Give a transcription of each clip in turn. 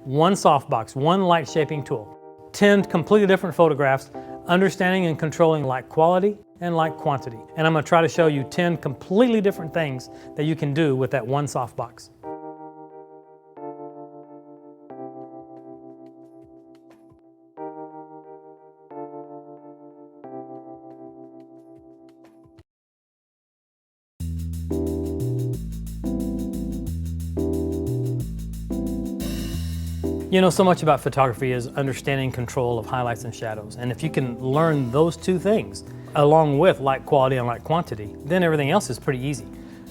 one softbox, one light shaping tool, 10 completely different photographs, understanding and controlling light quality and light quantity. And I'm going to try to show you 10 completely different things that you can do with that one softbox. You know, so much about photography is understanding control of highlights and shadows. And if you can learn those two things, along with light quality and light quantity, then everything else is pretty easy.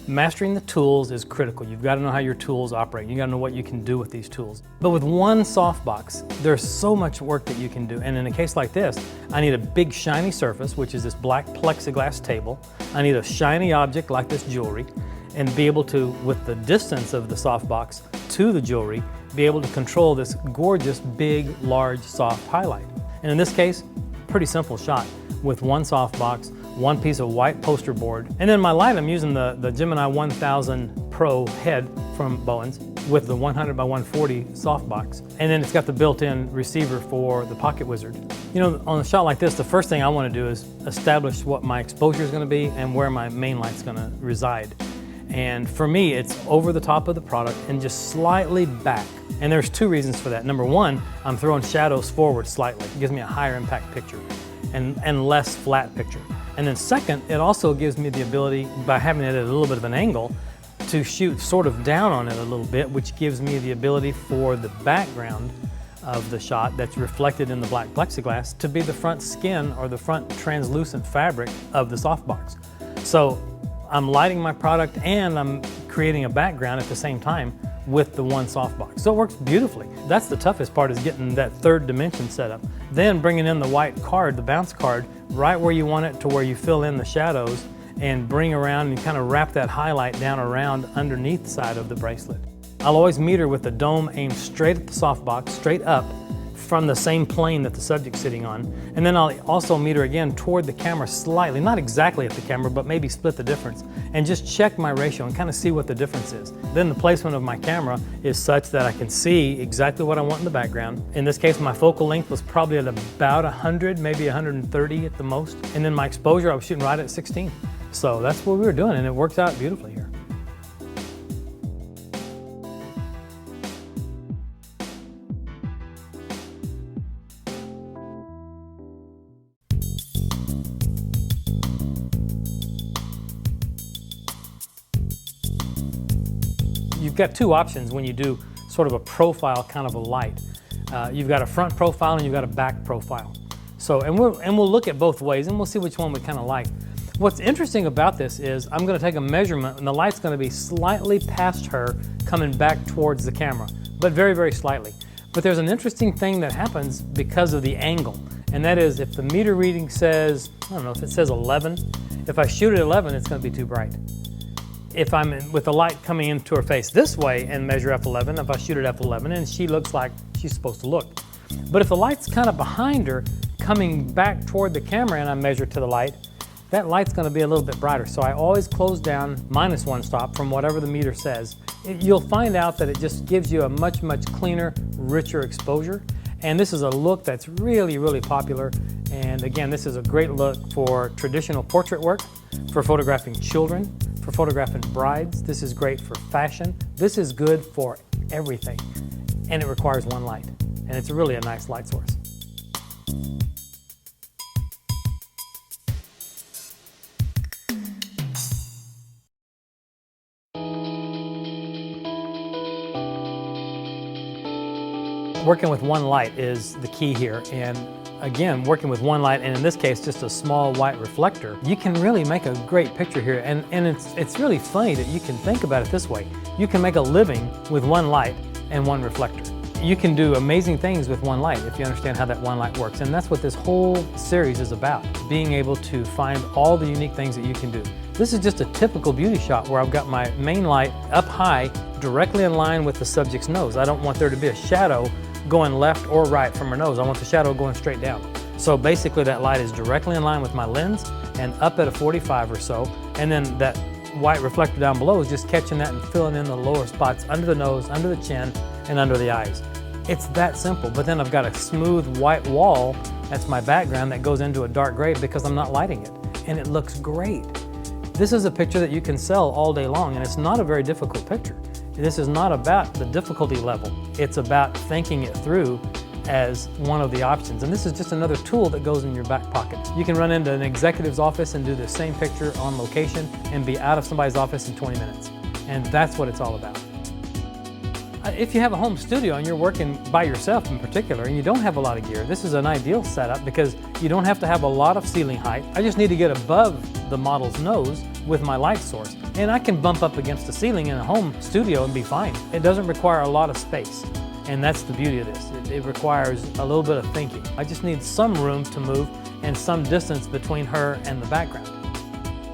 Mastering the tools is critical. You've got to know how your tools operate. You got to know what you can do with these tools. But with one softbox, there's so much work that you can do. And in a case like this, I need a big shiny surface, which is this black plexiglass table. I need a shiny object like this jewelry, and be able to, with the distance of the softbox to the jewelry, be able to control this gorgeous, big, large, soft highlight. And in this case, pretty simple shot with one softbox, one piece of white poster board. And then my light, I'm using the Gemini 1000 Pro head from Bowens with the 100 by 140 softbox. And then it's got the built-in receiver for the Pocket Wizard. You know, on a shot like this, the first thing I want to do is establish what my exposure is going to be and where my main light's going to reside. And for me, it's over the top of the product and just slightly back. And there's two reasons for that. Number one, I'm throwing shadows forward slightly. It gives me a higher impact picture and less flat picture. And then second, it also gives me the ability, by having it at a little bit of an angle, to shoot sort of down on it a little bit, which gives me the ability for the background of the shot that's reflected in the black plexiglass to be the front skin or the front translucent fabric of the softbox. So I'm lighting my product and I'm creating a background at the same time with the one softbox. So it works beautifully. That's the toughest part, is getting that third dimension set up. Then bringing in the white card, the bounce card, right where you want it to where you fill in the shadows and bring around and kind of wrap that highlight down around underneath the side of the bracelet. I'll always meter with the dome aimed straight at the softbox, straight up from the same plane that the subject's sitting on. And then I'll also meter again toward the camera slightly, not exactly at the camera, but maybe split the difference, and just check my ratio and kind of see what the difference is. Then the placement of my camera is such that I can see exactly what I want in the background. In this case, my focal length was probably at about 100, maybe 130 at the most. And then my exposure, I was shooting right at 16. So that's what we were doing, and it works out beautifully here. You've got two options when you do sort of a profile kind of a light. You've got a front profile and you've got a back profile. So, and we'll look at both ways and we'll see which one we kind of like. What's interesting about this is I'm going to take a measurement and the light's going to be slightly past her coming back towards the camera, but very, very slightly. But there's an interesting thing that happens because of the angle, and that is if the meter reading says, I don't know, if it says 11, if I shoot at 11, it's going to be too bright. If I'm with the light coming into her face this way and measure f11, if I shoot at f11, and she looks like she's supposed to look. But if the light's kind of behind her, coming back toward the camera, and I measure to the light, that light's going to be a little bit brighter. So I always close down -1 stop from whatever the meter says. You'll find out that it just gives you a much, much cleaner, richer exposure. And this is a look that's really, really popular. And again, this is a great look for traditional portrait work, for photographing children, for photographing brides. This is great for fashion. This is good for everything. And it requires one light. And it's really a nice light source. Working with one light is the key here, and again, working with one light, and in this case just a small white reflector, you can really make a great picture here. And it's really funny that you can think about it this way. You can make a living with one light and one reflector. You can do amazing things with one light if you understand how that one light works, and that's what this whole series is about, being able to find all the unique things that you can do. This is just a typical beauty shot where I've got my main light up high, directly in line with the subject's nose. I don't want there to be a shadow going left or right from her nose. I want the shadow going straight down. So basically that light is directly in line with my lens and up at a 45 or so, and then that white reflector down below is just catching that and filling in the lower spots under the nose, under the chin, and under the eyes. It's that simple. But then I've got a smooth white wall, that's my background, that goes into a dark gray because I'm not lighting it. And it looks great. This is a picture that you can sell all day long, and it's not a very difficult picture. This is not about the difficulty level. It's about thinking it through as one of the options. And this is just another tool that goes in your back pocket. You can run into an executive's office and do the same picture on location and be out of somebody's office in 20 minutes. And that's what it's all about. If you have a home studio and you're working by yourself in particular and you don't have a lot of gear, this is an ideal setup because you don't have to have a lot of ceiling height. I just need to get above the model's nose with my light source. And I can bump up against the ceiling in a home studio and be fine. It doesn't require a lot of space. And that's the beauty of this. It requires a little bit of thinking. I just need some room to move and some distance between her and the background.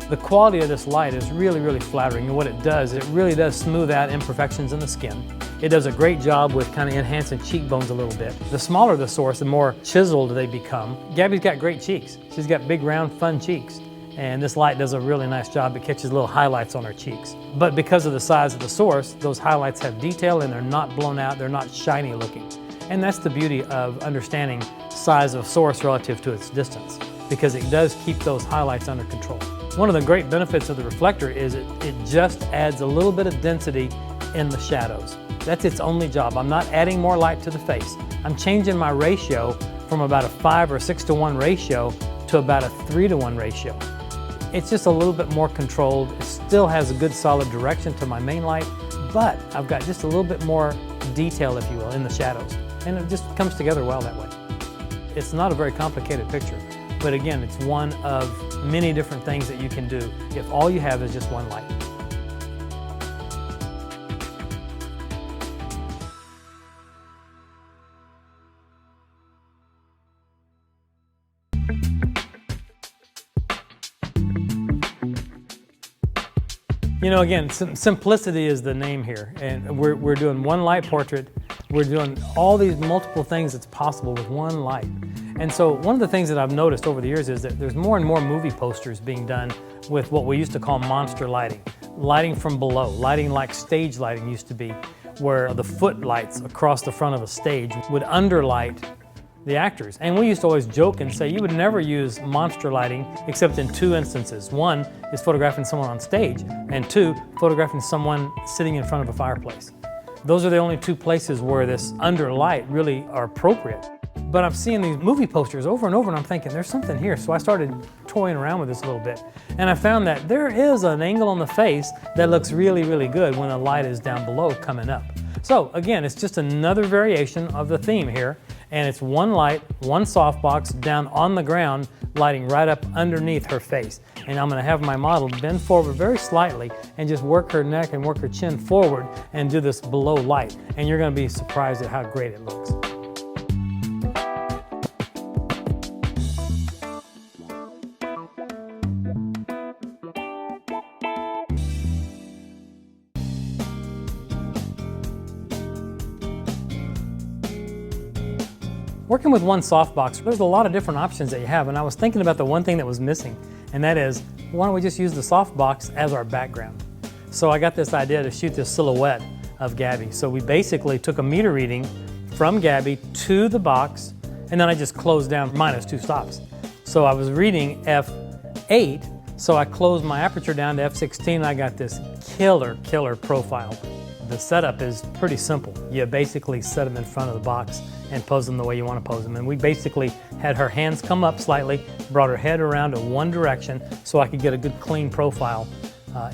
The quality of this light is really, really flattering, and what it does, it really does smooth out imperfections in the skin. It does a great job with kind of enhancing cheekbones a little bit. The smaller the source, the more chiseled they become. Gabby's got great cheeks. She's got big, round, fun cheeks. And this light does a really nice job. It catches little highlights on her cheeks. But because of the size of the source, those highlights have detail and they're not blown out, they're not shiny looking. And that's the beauty of understanding size of source relative to its distance, because it does keep those highlights under control. One of the great benefits of the reflector is it just adds a little bit of density in the shadows. That's its only job. I'm not adding more light to the face. I'm changing my ratio from about a 5 or 6 to 1 ratio to about a 3 to 1 ratio. It's just a little bit more controlled. It still has a good solid direction to my main light, but I've got just a little bit more detail, if you will, in the shadows. And it just comes together well that way. It's not a very complicated picture, but again, it's one of many different things that you can do if all you have is just one light. You know, again, simplicity is the name here, and we're doing one light portrait. We're doing all these multiple things that's possible with one light. And so one of the things that I've noticed over the years is that there's more and more movie posters being done with what we used to call monster lighting. Lighting from below, lighting like stage lighting used to be, where the footlights across the front of a stage would underlight the actors. And we used to always joke and say you would never use monster lighting except in 2 instances. One is photographing someone on stage, and 2, photographing someone sitting in front of a fireplace. Those are the only 2 places where this underlight really are appropriate. But I'm seeing these movie posters over and over, and I'm thinking there's something here. So I started toying around with this a little bit, and I found that there is an angle on the face that looks really, really good when the light is down below coming up. So again, it's just another variation of the theme here, and it's one light, one softbox down on the ground, lighting right up underneath her face. And I'm going to have my model bend forward very slightly and just work her neck and work her chin forward and do this below light. And you're going to be surprised at how great it looks. Working with one softbox, there's a lot of different options that you have, and I was thinking about the one thing that was missing, and that is, why don't we just use the softbox as our background? So I got this idea to shoot this silhouette of Gabby. So we basically took a meter reading from Gabby to the box, and then I just closed down minus 2 stops. So I was reading f8, so I closed my aperture down to f16, and I got this killer profile. The setup is pretty simple. You basically set them in front of the box and pose them the way you want to pose them. And we basically had her hands come up slightly, brought her head around in one direction so I could get a good clean profile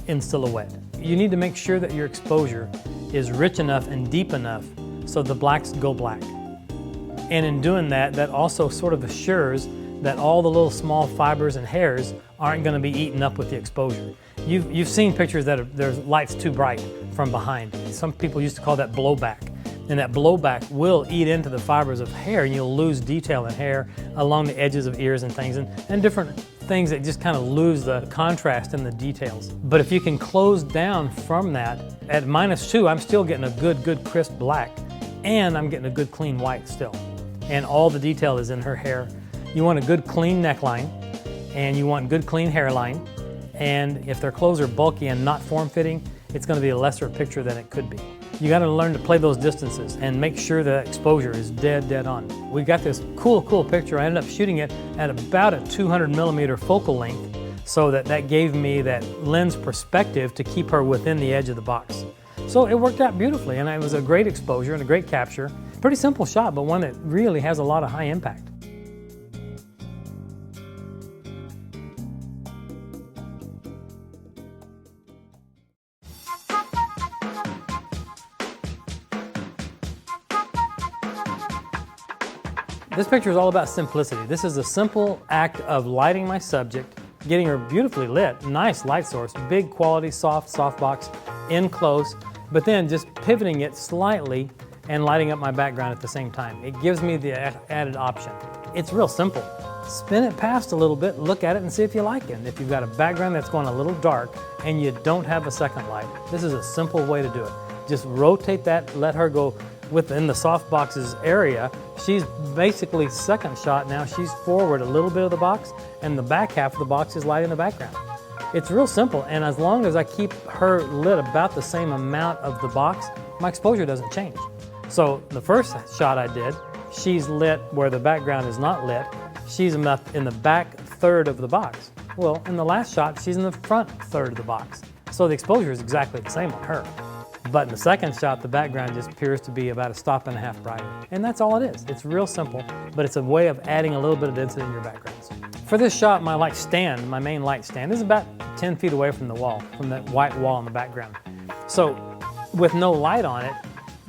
in silhouette. You need to make sure that your exposure is rich enough and deep enough so the blacks go black. And in doing that, that also sort of assures that all the little small fibers and hairs aren't going to be eaten up with the exposure. You've seen pictures that there's lights too bright from behind. Some people used to call that blowback. And that blowback will eat into the fibers of hair, and you'll lose detail in hair along the edges of ears and things, and different things that just kind of lose the contrast in the details. But if you can close down from that, at -2, I'm still getting a good crisp black, and I'm getting a good clean white still. And all the detail is in her hair. You want a good clean neckline, and you want good clean hairline, and if their clothes are bulky and not form-fitting, it's going to be a lesser picture than it could be. You got to learn to play those distances and make sure that exposure is dead on. We got this cool picture. I ended up shooting it at about a 200 millimeter focal length, so that gave me that lens perspective to keep her within the edge of the box. So it worked out beautifully, and it was a great exposure and a great capture. Pretty simple shot, but one that really has a lot of high impact. This picture is all about simplicity. This is a simple act of lighting my subject, getting her beautifully lit, nice light source, big quality, softbox, in close, but then just pivoting it slightly and lighting up my background at the same time. It gives me the added option. It's real simple. Spin it past a little bit, look at it and see if you like it. If you've got a background that's going a little dark and you don't have a second light, this is a simple way to do it. Just rotate that, let her go within the softbox's area. She's basically second shot now. She's forward a little bit of the box, and the back half of the box is light in the background. It's real simple, and as long as I keep her lit about the same amount of the box, my exposure doesn't change. So the first shot I did, she's lit where the background is not lit. She's in the back third of the box. Well, in the last shot, she's in the front third of the box. So the exposure is exactly the same on her. But in the second shot, the background just appears to be about a stop and a half brighter. And that's all it is. It's real simple, but it's a way of adding a little bit of density in your backgrounds. For this shot, my light stand, my main light stand, is about 10 feet away from the wall, from that white wall in the background. So with no light on it,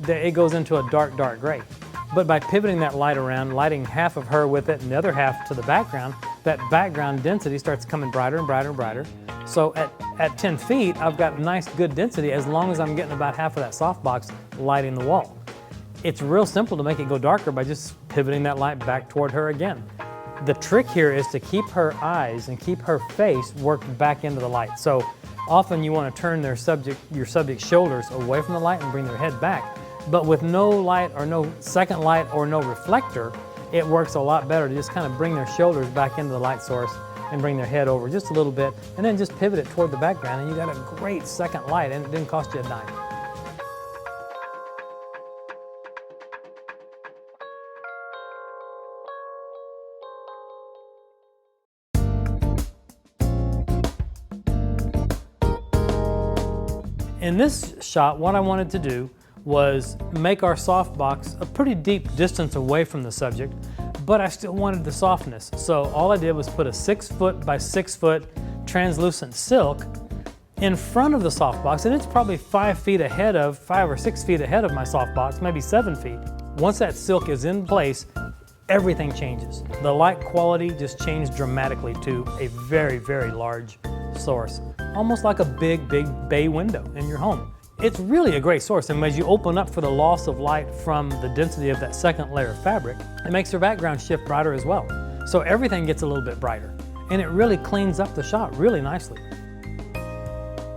it goes into a dark gray. But by pivoting that light around, lighting half of her with it and the other half to the background, that background density starts coming brighter and brighter and brighter. So at 10 feet, I've got nice good density as long as I'm getting about half of that softbox lighting the wall. It's real simple to make it go darker by just pivoting that light back toward her again. The trick here is to keep her eyes and keep her face worked back into the light. So often you want to turn your subject's shoulders away from the light and bring their head back. But with no light or no second light or no reflector, it works a lot better to just kind of bring their shoulders back into the light source and bring their head over just a little bit, and then just pivot it toward the background, and you got a great second light, and it didn't cost you a dime. In this shot, what I wanted to do was make our softbox a pretty deep distance away from the subject, but I still wanted the softness. So all I did was put a 6 foot by 6 foot translucent silk in front of the softbox, and it's probably 5 or 6 feet ahead of my softbox, maybe 7 feet. Once that silk is in place, everything changes. The light quality just changed dramatically to a very large source, almost like a big bay window in your home. It's really a great source, and as you open up for the loss of light from the density of that second layer of fabric, it makes your background shift brighter as well. So everything gets a little bit brighter, and it really cleans up the shot really nicely.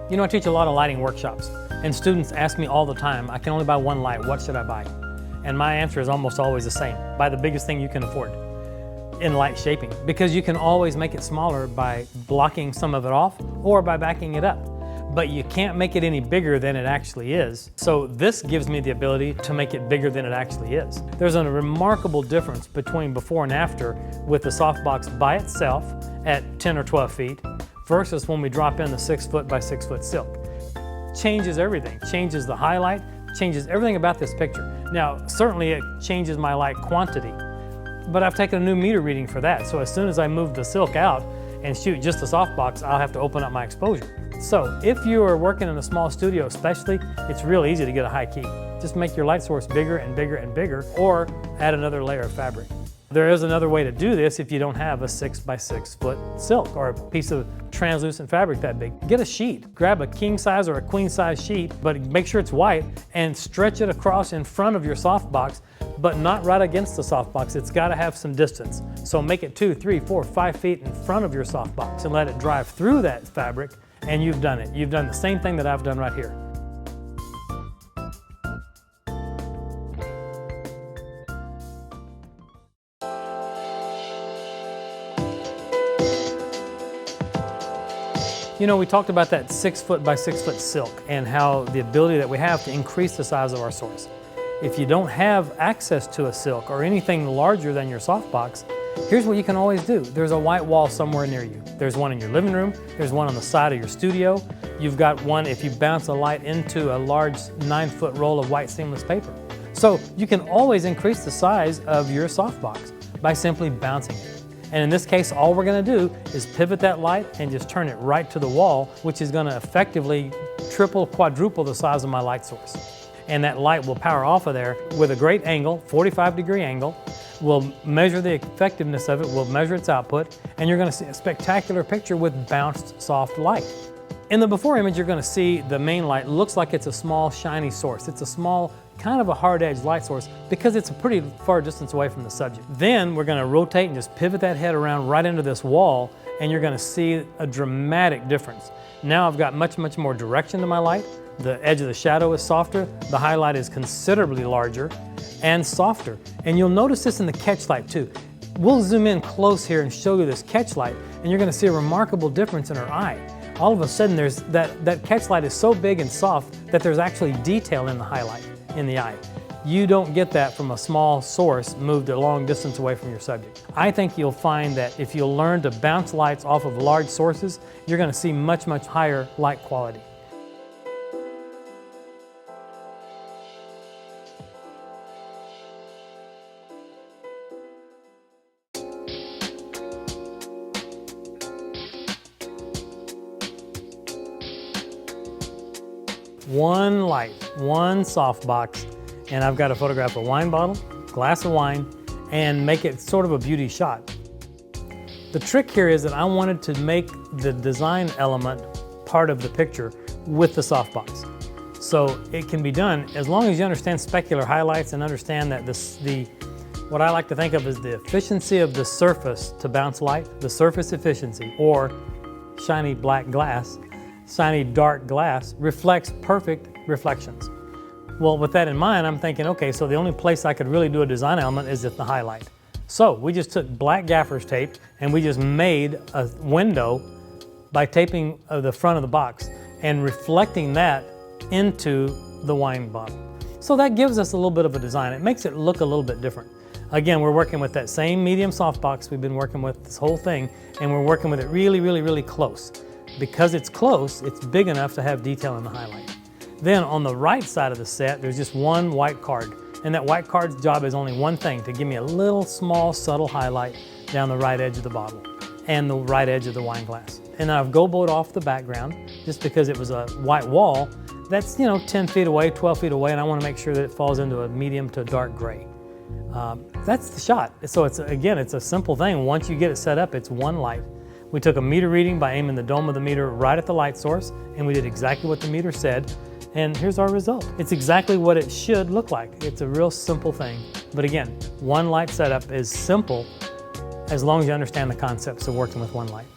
You know, I teach a lot of lighting workshops, and students ask me all the time, I can only buy one light, what should I buy? And my answer is almost always the same: buy the biggest thing you can afford in light shaping, because you can always make it smaller by blocking some of it off or by backing it up. But you can't make it any bigger than it actually is. So this gives me the ability to make it bigger than it actually is. There's a remarkable difference between before and after with the softbox by itself at 10 or 12 feet versus when we drop in the 6 foot by 6 foot silk. Changes everything, changes the highlight, changes everything about this picture. Now, certainly it changes my light quantity, but I've taken a new meter reading for that. So as soon as I move the silk out and shoot just the softbox, I'll have to open up my exposure. So if you are working in a small studio especially, it's real easy to get a high key. Just make your light source bigger and bigger and bigger, or add another layer of fabric. There is another way to do this if you don't have a 6 by 6 foot silk or a piece of translucent fabric that big. Get a sheet, grab a king size or a queen size sheet, but make sure it's white, and stretch it across in front of your softbox, but not right against the softbox. It's got to have some distance. So make it 2, 3, 4, 5 feet in front of your softbox and let it drive through that fabric, and you've done it. You've done the same thing that I've done right here. You know, we talked about that 6 foot by 6 foot silk and how the ability that we have to increase the size of our source. If you don't have access to a silk or anything larger than your softbox, here's what you can always do. There's a white wall somewhere near you. There's one in your living room. There's one on the side of your studio. You've got one if you bounce a light into a large 9-foot roll of white seamless paper. So you can always increase the size of your softbox by simply bouncing it. And in this case, all we're going to do is pivot that light and just turn it right to the wall, which is going to effectively triple, quadruple the size of my light source. And that light will power off of there with a great angle, 45-degree angle. We'll measure the effectiveness of it, we'll measure its output, and you're going to see a spectacular picture with bounced soft light. In the before image, you're going to see the main light looks like it's a small shiny source. It's a small, kind of a hard-edged light source because it's a pretty far distance away from the subject. Then we're going to rotate and just pivot that head around right into this wall, and you're going to see a dramatic difference. Now I've got much more direction to my light. The edge of the shadow is softer, the highlight is considerably larger and softer. And you'll notice this in the catch light too. We'll zoom in close here and show you this catch light, and you're going to see a remarkable difference in her eye. All of a sudden there's that catch light is so big and soft that there's actually detail in the highlight, in the eye. You don't get that from a small source moved a long distance away from your subject. I think you'll find that if you'll learn to bounce lights off of large sources, you're going to see much higher light quality. One light, one softbox, and I've got to photograph a wine bottle, glass of wine, and make it sort of a beauty shot. The trick here is that I wanted to make the design element part of the picture with the softbox. So it can be done as long as you understand specular highlights and understand that what I like to think of as the efficiency of the surface to bounce light, the surface efficiency, or shiny black glass, shiny dark glass reflects perfect reflections. Well, with that in mind, I'm thinking, okay, so the only place I could really do a design element is at the highlight. So we just took black gaffer's tape and we just made a window by taping the front of the box and reflecting that into the wine bottle. So that gives us a little bit of a design. It makes it look a little bit different. Again, we're working with that same medium softbox we've been working with this whole thing, and we're working with it really close. Because it's close, it's big enough to have detail in the highlight. Then on the right side of the set, there's just one white card. And that white card's job is only one thing, to give me a little small subtle highlight down the right edge of the bottle and the right edge of the wine glass. And then I've goboed off the background just because it was a white wall that's 10 feet away, 12 feet away, and I want to make sure that it falls into a medium to dark gray. That's the shot. So it's a simple thing. Once you get it set up, it's one light. We took a meter reading by aiming the dome of the meter right at the light source, and we did exactly what the meter said, and here's our result. It's exactly what it should look like. It's a real simple thing. But again, one light setup is simple as long as you understand the concepts of working with one light.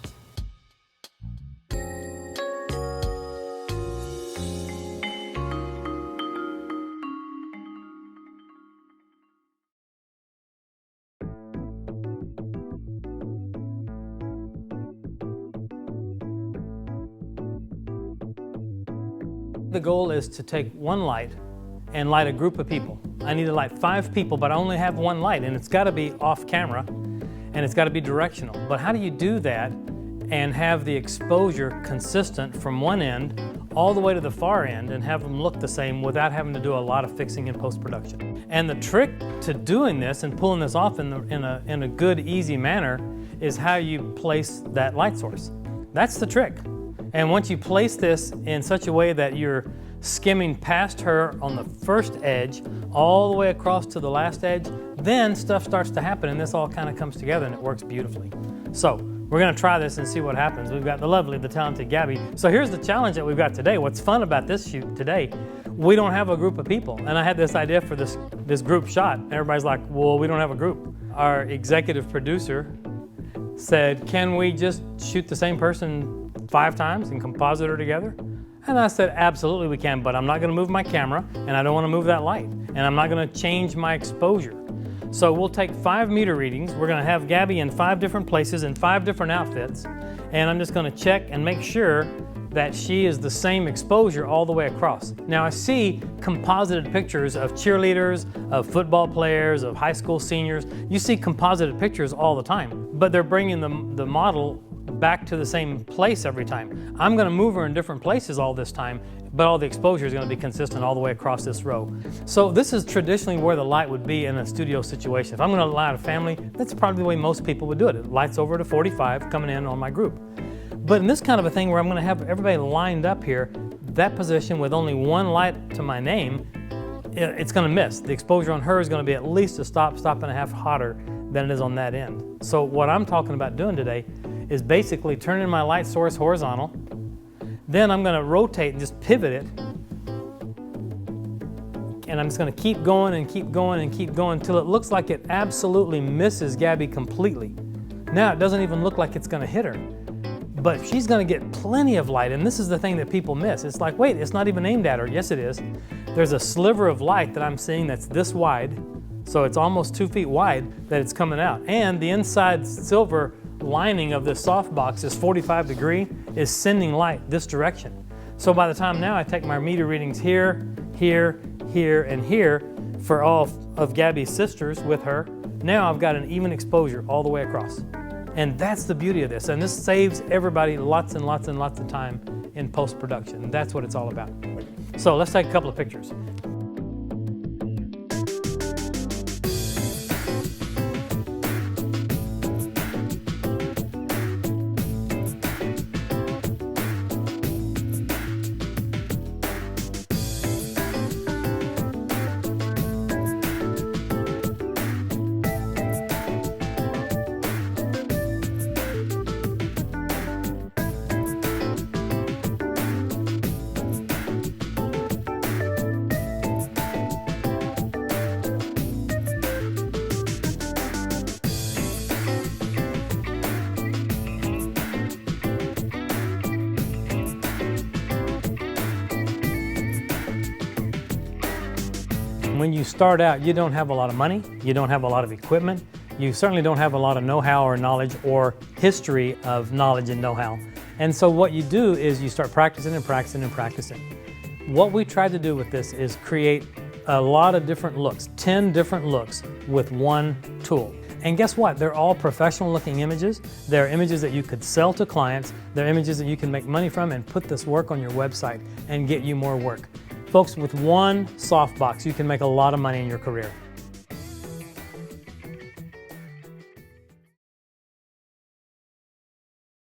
The goal is to take one light and light a group of people. I need to light 5 people, but I only have one light, and it's got to be off camera and it's got to be directional. But how do you do that and have the exposure consistent from one end all the way to the far end and have them look the same without having to do a lot of fixing in post-production? And the trick to doing this and pulling this off in a good, easy manner is how you place that light source. That's the trick. And once you place this in such a way that you're skimming past her on the first edge all the way across to the last edge, then stuff starts to happen and this all kind of comes together and it works beautifully. So we're going to try this and see what happens. We've got the talented Gabby. So here's the challenge that we've got today. What's fun about this shoot today, we don't have a group of people. And I had this idea for this group shot. Everybody's like, well, we don't have a group. Our executive producer said, can we just shoot the same person 5 times and composite her together? And I said, absolutely we can, but I'm not going to move my camera and I don't want to move that light and I'm not going to change my exposure. So we'll take 5 meter readings. We're gonna have Gabby in 5 different places in 5 different outfits. And I'm just gonna check and make sure that she is the same exposure all the way across. Now I see composited pictures of cheerleaders, of football players, of high school seniors. You see composited pictures all the time, but they're bringing the model back to the same place every time. I'm gonna move her in different places all this time, but all the exposure is gonna be consistent all the way across this row. So this is traditionally where the light would be in a studio situation. If I'm gonna light a family, that's probably the way most people would do it. It lights over to 45 coming in on my group. But in this kind of a thing where I'm gonna have everybody lined up here, that position with only one light to my name, it's gonna miss. The exposure on her is gonna be at least a stop and a half hotter than it is on that end. So what I'm talking about doing today is basically turning my light source horizontal. Then I'm gonna rotate and just pivot it. And I'm just gonna keep going and keep going and keep going until it looks like it absolutely misses Gabby completely. Now it doesn't even look like it's gonna hit her. But she's gonna get plenty of light, and this is the thing that people miss. It's like, wait, it's not even aimed at her. Yes, it is. There's a sliver of light that I'm seeing that's this wide, so it's almost 2 feet wide that it's coming out. And the inside silver lining of this softbox is 45 degree, is sending light this direction. So by the time now I take my meter readings here, here, here, and here for all of Gabby's sisters with her, now I've got an even exposure all the way across. And that's the beauty of this. And this saves everybody lots and lots and lots of time in post-production. And that's what it's all about. So let's take a couple of pictures. When you start out, you don't have a lot of money, you don't have a lot of equipment, you certainly don't have a lot of know-how or knowledge or history of knowledge and know-how. And so what you do is you start practicing and practicing and practicing. What we tried to do with this is create a lot of different looks, 10 different looks with one tool. And guess what? They're all professional looking images. They're images that you could sell to clients. They're images that you can make money from and put this work on your website and get you more work. Folks, with one softbox, you can make a lot of money in your career.